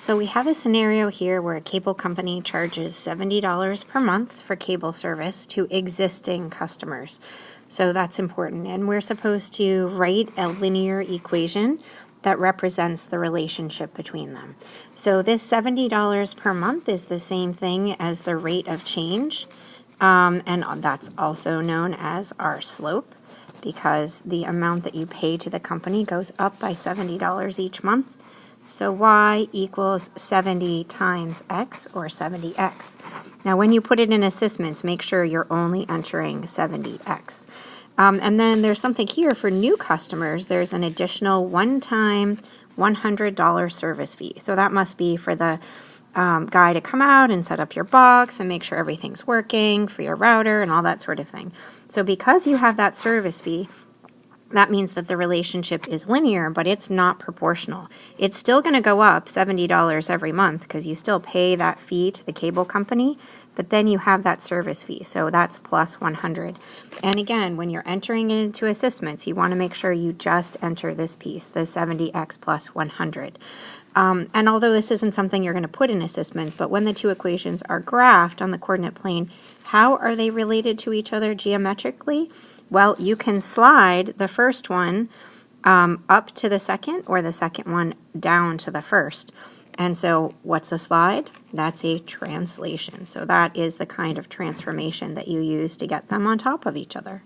So we have a scenario here where a cable company charges $70 per month for cable service to existing customers. So that's important. And we're supposed to write a linear equation that represents the relationship between them. So this $70 per month is the same thing as the rate of change. And that's also known as our slope, because the amount that you pay to the company goes up by $70 each month. So y equals 70 times x, or 70x. Now when you put it in assessments, make sure you're only entering 70x. And then there's something here for new customers. There's an additional one-time $100 service fee. So that must be for the guy to come out and set up your box and make sure everything's working for your router and all that sort of thing. So because you have that service fee, that means that the relationship is linear, but it's not proportional. It's still going to go up $70 every month because you still pay that fee to the cable company, but then you have that service fee, so that's plus 100. And again, when you're entering it into assessments, you want to make sure you just enter this piece, the 70x plus 100. And although this isn't something you're going to put in assessments, but when the two equations are graphed on the coordinate plane, how are they related to each other geometrically? Well, you can slide the first one up to the second, or the second one down to the first. And so what's a slide? That's a translation. So that is the kind of transformation that you use to get them on top of each other.